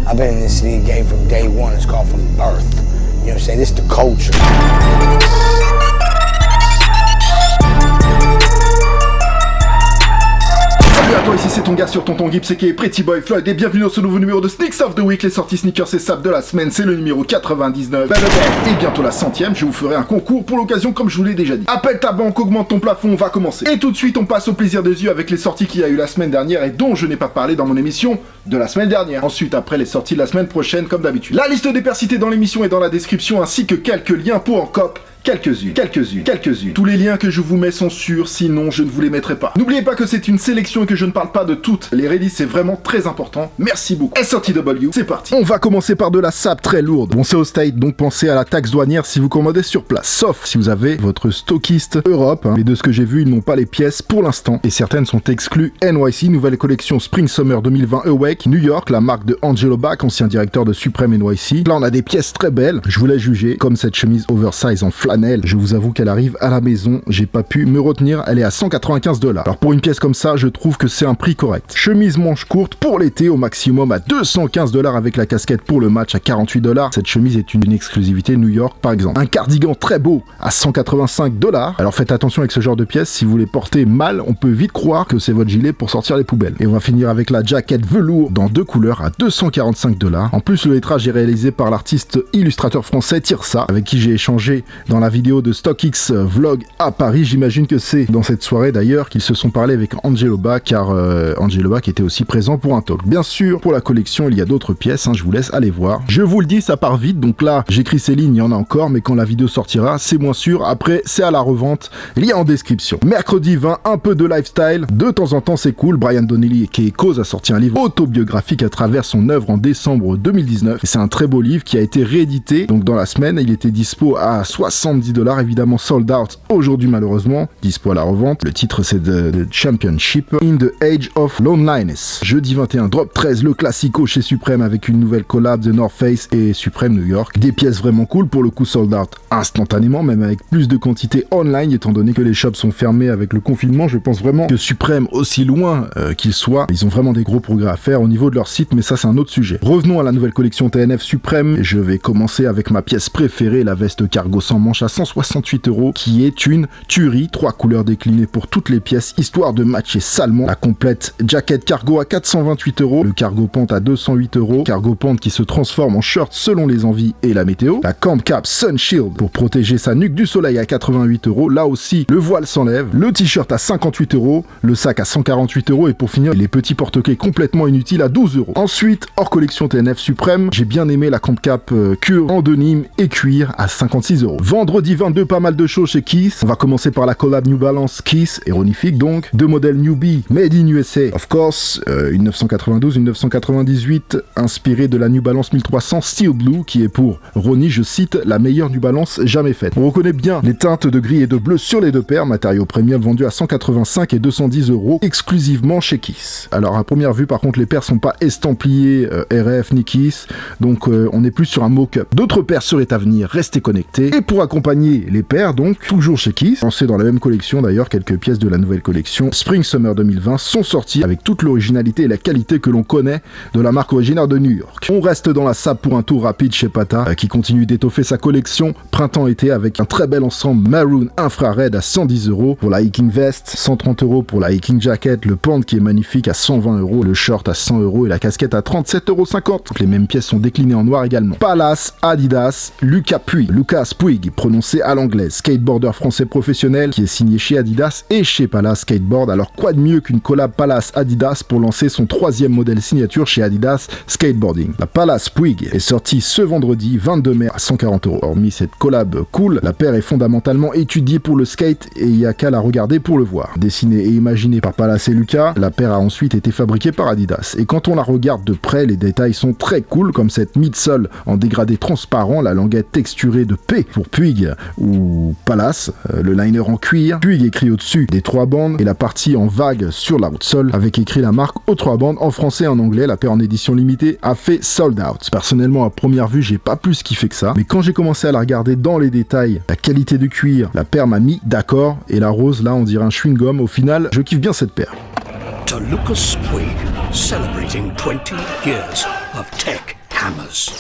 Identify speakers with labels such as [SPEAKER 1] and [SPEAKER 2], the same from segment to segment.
[SPEAKER 1] I've been in this league game from day one. It's called from birth. You know what I'm saying? This the culture.
[SPEAKER 2] Salut à toi, ici c'est ton gars sur Tonton Gibbs qui est Pretty Boy Floyd et bienvenue dans ce nouveau numéro de Sneaks of the Week, les sorties sneakers et saps de la semaine, c'est le numéro 99. Et bientôt la 100ème, je vous ferai un concours pour l'occasion comme je vous l'ai déjà dit. Appelle ta banque, augmente ton plafond, on va commencer. Et tout de suite on passe au plaisir des yeux avec les sorties qu'il y a eu la semaine dernière et dont je n'ai pas parlé dans mon émission de la semaine dernière. Ensuite après les sorties de la semaine prochaine comme d'habitude. La liste des pairs cités dans l'émission est dans la description ainsi que quelques liens pour en cop. Quelques-unes. Tous les liens que je vous mets sont sûrs, sinon je ne vous les mettrai pas. N'oubliez pas que c'est une sélection et que je ne parle pas de toutes les releases, c'est vraiment très important. Merci beaucoup. SRTW, c'est parti. On va commencer par de la sap très lourde. Bon, c'est au State, donc pensez à la taxe douanière si vous commandez sur place. Sauf si vous avez votre stockiste Europe. Mais de ce que j'ai vu, ils n'ont pas les pièces pour l'instant. Et certaines sont exclues. NYC, nouvelle collection Spring Summer 2020 Awake. New York, la marque de Angelo Bach, ancien directeur de Supreme NYC. Là, on a des pièces très belles. Je vous laisse juger, comme cette chemise oversize en flanelle. Je vous avoue qu'elle arrive à la maison, j'ai pas pu me retenir, elle est à 195 $. Alors pour une pièce comme ça, je trouve que c'est un prix correct. Chemise manche courte pour l'été au maximum à 215 $ avec la casquette pour le match à 48 $. Cette chemise est une exclusivité New York par exemple. Un cardigan très beau à 185 $. Alors faites attention avec ce genre de pièces, si vous les portez mal, on peut vite croire que c'est votre gilet pour sortir les poubelles. Et on va finir avec la jaquette velours dans 2 couleurs à 245 $. En plus le lettrage est réalisé par l'artiste illustrateur français Tirsa, avec qui j'ai échangé dans la vidéo de StockX Vlog à Paris. J'imagine que c'est dans cette soirée d'ailleurs qu'ils se sont parlé avec Angelo Bach, car Angelo Bach était aussi présent pour un talk. Bien sûr, pour la collection, il y a d'autres pièces, je vous laisse aller voir. Je vous le dis, ça part vite, donc là, j'écris ces lignes, il y en a encore, mais quand la vidéo sortira, c'est moins sûr. Après, c'est à la revente, lien en description. Mercredi 20, un peu de lifestyle, de temps en temps c'est cool. Brian Donnelly, qui est cause, a sorti un livre autobiographique à travers son œuvre en décembre 2019. Et c'est un très beau livre qui a été réédité, donc dans la semaine, il était dispo à 70 $, évidemment sold out aujourd'hui malheureusement, dispo à la revente. Le titre c'est The Championship in the Age of Loneliness. Jeudi 21, Drop 13, le classico chez Supreme avec une nouvelle collab de North Face et Supreme New York. Des pièces vraiment cool, pour le coup sold out instantanément, même avec plus de quantité online, étant donné que les shops sont fermés avec le confinement. Je pense vraiment que Supreme, aussi loin qu'ils soient, ils ont vraiment des gros progrès à faire au niveau de leur site, mais ça c'est un autre sujet. Revenons à la nouvelle collection TNF Supreme, et je vais commencer avec ma pièce préférée, la veste cargo sans manche à 168 €, qui est une tuerie, 3 couleurs déclinées pour toutes les pièces, histoire de matcher salement. La complète jacket cargo à 428 €, le cargo pant à 208 €, cargo pant qui se transforme en shirt selon les envies et la météo. La camp cap Sun Shield pour protéger sa nuque du soleil à 88 €, là aussi le voile s'enlève, le t-shirt à 58 €, le sac à 148 € et pour finir les petits porte-clés complètement inutiles à 12 €. Ensuite, hors collection TNF Supreme, j'ai bien aimé la camp cap cuir en denim et cuir à 56 €. Vendredi 22, pas mal de choses chez Keith. On va commencer par la collab New Balance Keith, éronifique donc. 2 modèles Newbie Made in USA, of course, une 992, une 998, inspirée de la New Balance 1300 Steel Blue, qui est pour Ronnie, je cite, la meilleure New Balance jamais faite. On reconnaît bien les teintes de gris et de bleu sur les deux paires, matériaux premium vendus à 185 et 210 € exclusivement chez Keith. Alors à première vue, par contre, les paires sont pas estampillées RF ni Keith, donc on est plus sur un mock-up. D'autres paires seraient à venir, restez connectés. Et pour accompagner les paires, donc, toujours chez Keith, lancé dans la même collection d'ailleurs, quelques pièces de la nouvelle collection Spring Summer 2020 sont sorties avec toute l'originalité et la qualité que l'on connaît de la marque originaire de New York. On reste dans la sap pour un tour rapide chez Pata, qui continue d'étoffer sa collection printemps-été avec un très bel ensemble maroon infrared à 110 € pour la hiking vest, 130 € pour la hiking jacket, le pant qui est magnifique à 120 €, le short à 100 € et la casquette à 37,50 €. Les mêmes pièces sont déclinées en noir également. Palace, Adidas, Lucas Puig, prononcé à l'anglaise, skateboarder français professionnel qui est signé chez Adidas et chez Palace Skateboard. Alors quoi de mieux qu'une collab Palace Adidas pour lancer son 3e modèle signature chez Adidas Skateboarding. La Palace Puig est sortie ce vendredi 22 mai à 140 €. Hormis cette collab cool, la paire est fondamentalement étudiée pour le skate et il n'y a qu'à la regarder pour le voir. Dessinée et imaginée par Palace et Lucas, la paire a ensuite été fabriquée par Adidas. Et quand on la regarde de près, les détails sont très cool, comme cette midsole en dégradé transparent, la languette texturée de P pour Puig ou Palace, le liner en cuir, Puig écrit au-dessus des 3 bandes et la partie en vague sur la outsole avec écrit la marque aux 3 bandes en français et en anglais. La paire en édition limitée a fait sold out. Personnellement, à première vue, j'ai pas plus kiffé que ça, mais quand j'ai commencé à la regarder dans les détails, la qualité de cuir, la paire m'a mis d'accord, et la rose là on dirait un chewing-gum. Au final, je kiffe bien cette paire.
[SPEAKER 3] To Lucas Puig, celebrating 20 years of tech
[SPEAKER 1] hammers.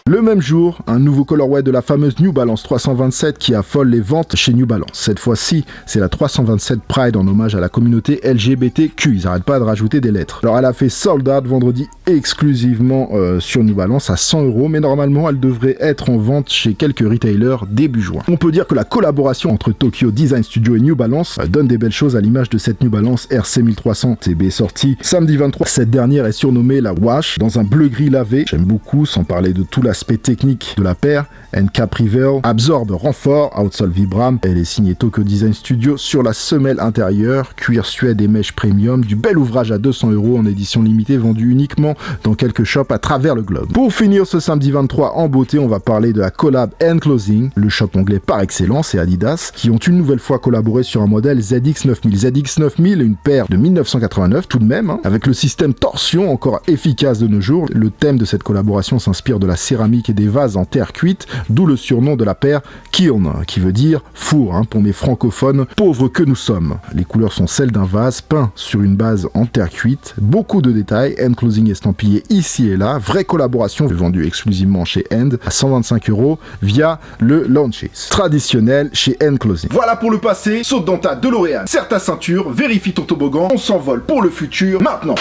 [SPEAKER 2] Le même jour, un nouveau colorway de la fameuse New Balance 327 qui affole les ventes chez New Balance. Cette fois-ci, c'est la 327 Pride en hommage à la communauté LGBTQ. Ils n'arrêtent pas de rajouter des lettres. Alors elle a fait sold out vendredi exclusivement sur New Balance à 100€, mais normalement elle devrait être en vente chez quelques retailers début juin. On peut dire que la collaboration entre Tokyo Design Studio et New Balance donne des belles choses à l'image de cette New Balance RC 1300 TB sortie samedi 23. Cette dernière est surnommée la Wash dans un bleu-gris lavé. J'aime beaucoup, sans parler de tout l'aspect technique de la paire. NK Prevail, absorbe renfort, outsole Vibram. Elle est signée Tokyo Design Studio sur la semelle intérieure, cuir suède et mèche premium, du bel ouvrage à 200€ en édition limitée vendu uniquement dans quelques shops à travers le globe. Pour finir ce samedi 23 en beauté, on va parler de la collab Enclosing, le shop anglais par excellence, et Adidas, qui ont une nouvelle fois collaboré sur un modèle ZX9000. ZX9000, une paire de 1989 tout de même, avec le système torsion encore efficace de nos jours. Le thème de cette collaboration s'inspire de la céramique et des vases en terre cuite, d'où le surnom de la paire Kiln, qui veut dire four, pour mes francophones pauvres que nous sommes. Les couleurs sont celles d'un vase peint sur une base en terre cuite, beaucoup de détails, Enclosing estampillé ici et là, vraie collaboration vendue exclusivement chez End à 125€ via le Launches, traditionnel chez Enclosing. Voilà pour le passé, saute dans ta DeLorean, serre ta ceinture, vérifie ton toboggan, on s'envole pour le futur, maintenant.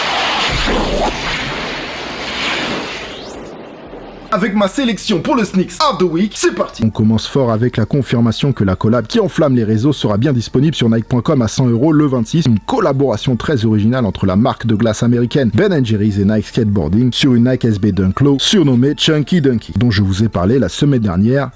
[SPEAKER 2] Avec ma sélection pour le Sneaks of the Week, c'est parti. On commence fort avec la confirmation que la collab qui enflamme les réseaux sera bien disponible sur Nike.com à 100€ le 26. Une collaboration très originale entre la marque de glace américaine Ben & Jerry's et Nike Skateboarding sur une Nike SB Dunk Low surnommée Chunky Dunky, dont je vous ai parlé la semaine dernière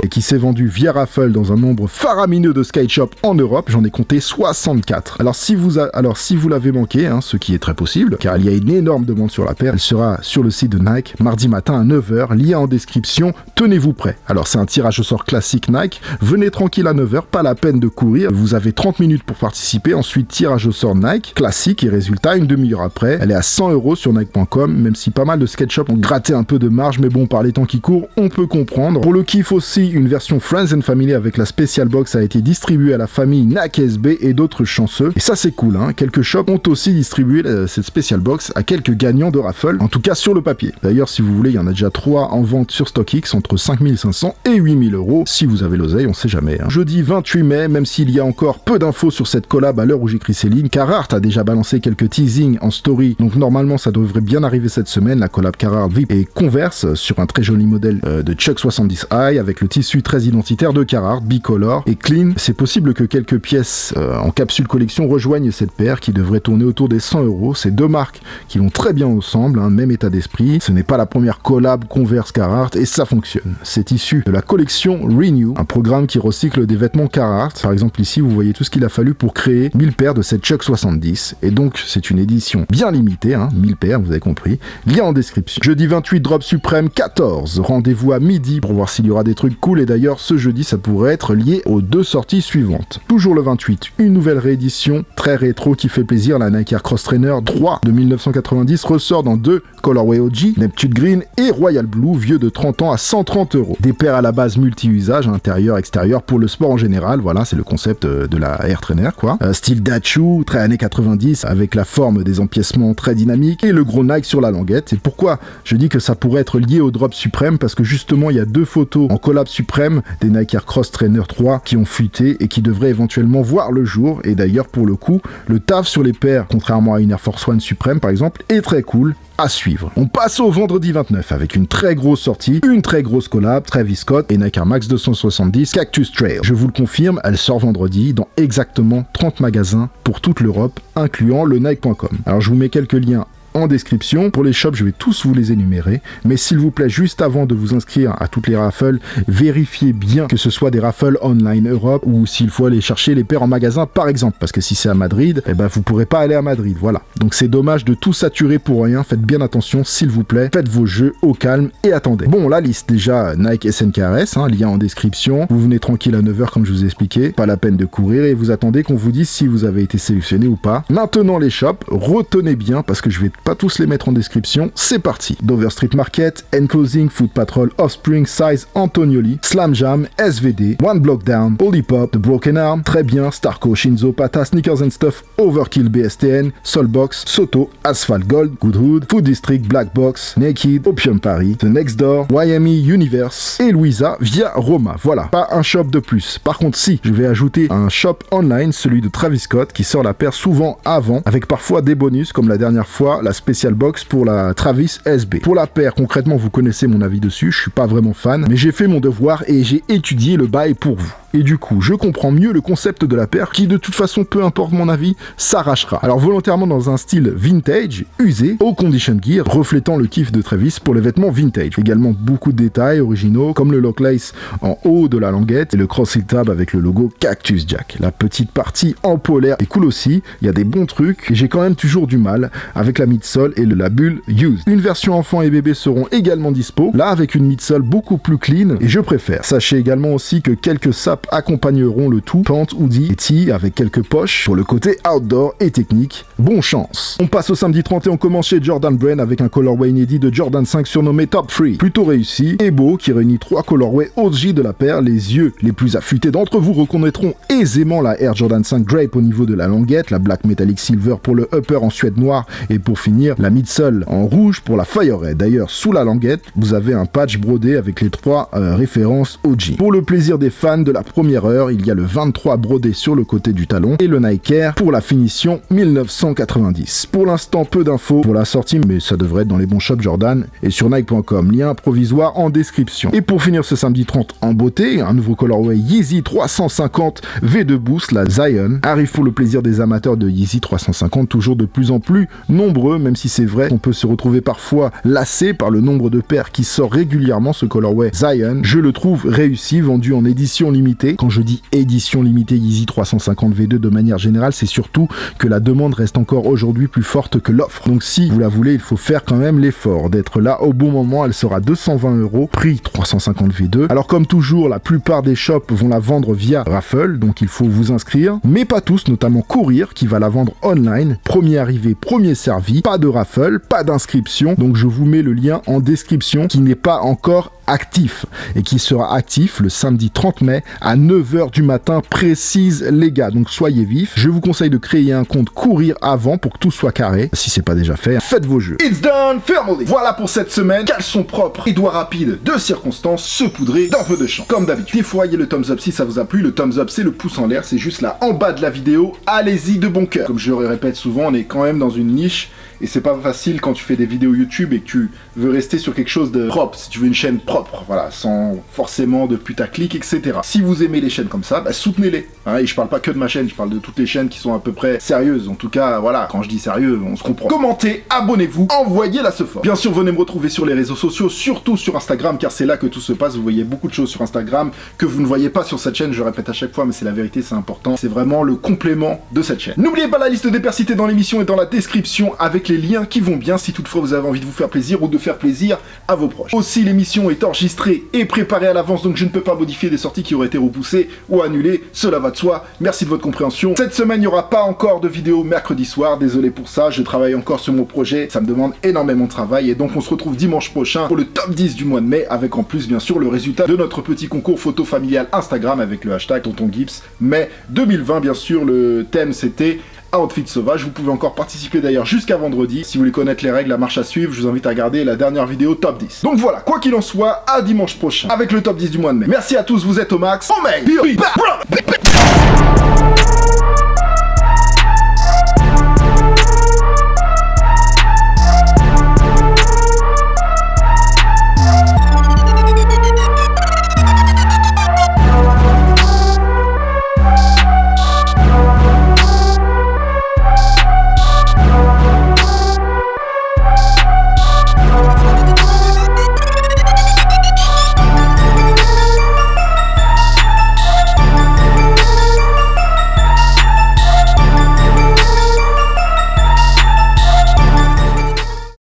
[SPEAKER 2] et qui s'est vendu via raffle dans un nombre faramineux de skate shops en Europe. J'en ai compté 64. Alors si vous l'avez manqué, ce qui est très possible, car il y a une énorme demande sur la paire, elle sera sur le site de Nike mardi matin à 9h, lien en description, tenez-vous prêts. Alors c'est un tirage au sort classique Nike, venez tranquille à 9h, pas la peine de courir, vous avez 30 minutes pour participer, ensuite tirage au sort Nike, classique et résultat une demi-heure après, elle est à 100€ sur Nike.com, même si pas mal de skate shops ont gratté un peu de marge, mais bon, par les temps qui courent, on peut comprendre. Pour le kiff aussi, une version Friends and Family avec la Special Box a été distribuée à la famille Nike SB et d'autres chanceux. Et ça c'est cool, quelques shops ont aussi distribué cette Special Box à quelques gagnants de raffle, en tout cas sur le papier. D'ailleurs, si vous voulez, il y en a déjà 3 en vente sur StockX entre 5500 et 8000€. Si vous avez l'oseille, on sait jamais. Jeudi 28 mai, même s'il y a encore peu d'infos sur cette collab à l'heure où j'écris ces lignes, Carhartt a déjà balancé quelques teasings en story, donc normalement ça devrait bien arriver cette semaine. La collab Carhartt VIP et Converse sur un très joli modèle de Chuck 70i avec le tissu très identitaire de Carhartt, bicolore et clean. C'est possible que quelques pièces en capsule collection rejoignent cette paire qui devrait tourner autour des 100€. C'est deux marques qui vont très bien ensemble, même état d'esprit. Ce n'est pas la première collab Converse Carhartt et ça fonctionne. C'est issu de la collection Renew, un programme qui recycle des vêtements Carhartt. Par exemple ici vous voyez tout ce qu'il a fallu pour créer 1000 paires de cette Chuck 70 et donc c'est une édition bien limitée, 1000 paires vous avez compris. Lien en description. Jeudi 28 Drop Supreme 14, rendez-vous à midi pour voir s'il y aura des trucs cool et d'ailleurs ce jeudi ça pourrait être lié aux 2 sorties suivantes. Toujours le 28, une nouvelle réédition très rétro qui fait plaisir, la Nike Air Cross Trainer 3 de 1990 ressort dans 2 colorway OG, Neptune Green et Royal Blue, vieux de 30 ans à 130€. Des paires à la base multi-usage, intérieur, extérieur, pour le sport en général, voilà, c'est le concept de la Air Trainer, quoi. Style Dachu, très années 90, avec la forme des empiècements très dynamiques et le gros Nike sur la languette. Et pourquoi je dis que ça pourrait être lié au Drop Supreme? Parce que justement, il y a 2 photos en collab suprême des Nike Air Cross Trainer 3 qui ont fuité et qui devraient éventuellement voir le jour. Et d'ailleurs, pour le coup, le taf sur les paires, contrairement à une Air Force One Supreme par exemple, est très cool. À suivre. On passe au vendredi 29 avec une très grosse sortie, une très grosse collab, Travis Scott et Nike Air Max 270 Cactus Trail. Je vous le confirme, elle sort vendredi dans exactement 30 magasins pour toute l'Europe, incluant le Nike.com. Alors je vous mets quelques liens en description. Pour les shops, je vais tous vous les énumérer, mais s'il vous plaît, juste avant de vous inscrire à toutes les raffles, vérifiez bien que ce soit des raffles online Europe ou s'il faut aller chercher les paires en magasin par exemple, parce que si c'est à Madrid, vous pourrez pas aller à Madrid, voilà. Donc c'est dommage de tout saturer pour rien, faites bien attention s'il vous plaît, faites vos jeux au calme et attendez. Bon, la liste déjà, Nike SNKRS, lien en description, vous venez tranquille à 9h comme je vous ai expliqué, pas la peine de courir et vous attendez qu'on vous dise si vous avez été sélectionné ou pas. Maintenant les shops, retenez bien parce que je vais pas tous les mettre en description, c'est parti. Dover Street Market, Enclosing, Foot Patrol, Offspring, Size, Antonioli, Slam Jam, SVD, One Block Down, Holy Pop, The Broken Arm, très bien, Starco, Shinzo, Pata, Sneakers and Stuff, Overkill, BSTN, Soulbox, Soto, Asphalt Gold, Good Hood, Food District, Black Box, Naked, Opium Paris, The Next Door, Miami Universe et Louisa via Roma. Voilà, pas un shop de plus. Par contre, si, je vais ajouter un shop online, celui de Travis Scott, qui sort la paire souvent avant, avec parfois des bonus, comme la dernière fois, la Special Box pour la Travis SB. Pour la paire, concrètement, vous connaissez mon avis dessus, je suis pas vraiment fan, mais j'ai fait mon devoir et j'ai étudié le bail pour vous. Et du coup, je comprends mieux le concept de la paire qui, de toute façon, peu importe mon avis, s'arrachera. Alors volontairement dans un style vintage, usé, au condition gear, reflétant le kiff de Travis pour les vêtements vintage. Également beaucoup de détails originaux, comme le lock lace en haut de la languette et le cross-heel tab avec le logo Cactus Jack. La petite partie en polaire est cool aussi, il y a des bons trucs, et j'ai quand même toujours du mal avec la midsole et la bulle used. Une version enfant et bébé seront également dispo, là avec une midsole beaucoup plus clean, et je préfère. Sachez également aussi que quelques sapes accompagneront le tout, pant, hoodie et tee avec quelques poches pour le côté outdoor et technique. Bon chance. On passe au samedi 30 et on commence chez Jordan Brand avec un colorway inédit de Jordan 5 surnommé Top 3. Plutôt réussi et beau, qui réunit 3 colorways OG de la paire. Les yeux les plus affûtés d'entre vous reconnaîtront aisément la Air Jordan 5 Drape au niveau de la languette, la Black Metallic Silver pour le upper en suède noir et pour finir la midsole en rouge pour la Fire Red. D'ailleurs, sous la languette, vous avez un patch brodé avec les 3 références OG. Pour le plaisir des fans de la première heure, il y a le 23 brodé sur le côté du talon et le Nike Air pour la finition 1990. Pour l'instant, peu d'infos pour la sortie, mais ça devrait être dans les bons shops Jordan et sur Nike.com. Lien provisoire en description. Et pour finir ce samedi 30 en beauté, un nouveau colorway Yeezy 350 V2 Boost, la Zion, arrive pour le plaisir des amateurs de Yeezy 350, toujours de plus en plus nombreux, même si c'est vrai qu'on peut se retrouver parfois lassé par le nombre de paires qui sort régulièrement. Ce colorway Zion, je le trouve réussi, vendu en édition limitée. Quand je dis édition limitée Yeezy 350 V2 de manière générale, c'est surtout que la demande reste encore aujourd'hui plus forte que l'offre. Donc si vous la voulez, il faut faire quand même l'effort d'être là au bon moment. Elle sera 220 €, prix 350 V2. Alors comme toujours, la plupart des shops vont la vendre via raffle, donc il faut vous inscrire, mais pas tous, notamment Courir qui va la vendre online. Premier arrivé, premier servi, pas de raffle, pas d'inscription, donc je vous mets le lien en description qui n'est pas encore actif et qui sera actif le samedi 30 mai à 9h du matin précise les gars, donc soyez vifs. Je vous conseille de créer un compte Courir avant pour que tout soit carré. Si c'est pas déjà fait, faites vos jeux. It's done, family. Voilà pour cette semaine. Caleçon propre et doigts rapides de circonstance, saupoudrés d'un peu de chant. Comme d'habitude, défouraillez le thumbs up si ça vous a plu. Le thumbs up c'est le pouce en l'air, c'est juste là en bas de la vidéo. Allez-y de bon cœur. Comme je le répète souvent, on est quand même dans une niche et c'est pas facile quand tu fais des vidéos YouTube et que tu veux rester sur quelque chose de propre, si tu veux une chaîne propre, voilà, sans forcément de putaclic, etc. Si vous aimez les chaînes comme ça, bah, soutenez-les. Hein, et je parle pas que de ma chaîne, je parle de toutes les chaînes qui sont à peu près sérieuses. En tout cas, voilà, quand je dis sérieux, on se comprend. Commentez, abonnez-vous, envoyez la ce fort. Bien sûr, venez me retrouver sur les réseaux sociaux, surtout sur Instagram, car c'est là que tout se passe. Vous voyez beaucoup de choses sur Instagram que vous ne voyez pas sur cette chaîne, je le répète à chaque fois, mais c'est la vérité, c'est important. C'est vraiment le complément de cette chaîne. N'oubliez pas la liste des paires citées dans l'émission et dans la description avec les liens qui vont bien si toutefois vous avez envie de vous faire plaisir ou de faire plaisir à vos proches. Aussi, l'émission est enregistrée et préparée à l'avance, donc je ne peux pas modifier des sorties qui auraient été repoussées ou annulées, cela va de soi. Merci de votre compréhension. Cette semaine, il n'y aura pas encore de vidéo mercredi soir, désolé pour ça, je travaille encore sur mon projet, ça me demande énormément de travail et donc on se retrouve dimanche prochain pour le top 10 du mois de mai, avec en plus bien sûr le résultat de notre petit concours photo familial Instagram avec le hashtag Tonton Gibbs mai 2020. Bien sûr, le thème c'était Outfit sauvage. Vous pouvez encore participer d'ailleurs jusqu'à vendredi. Si vous voulez connaître les règles, la marche à suivre, je vous invite à regarder la dernière vidéo top 10. Donc voilà, quoi qu'il en soit, à dimanche prochain avec le top 10 du mois de mai. Merci à tous, vous êtes au max. Oh mec,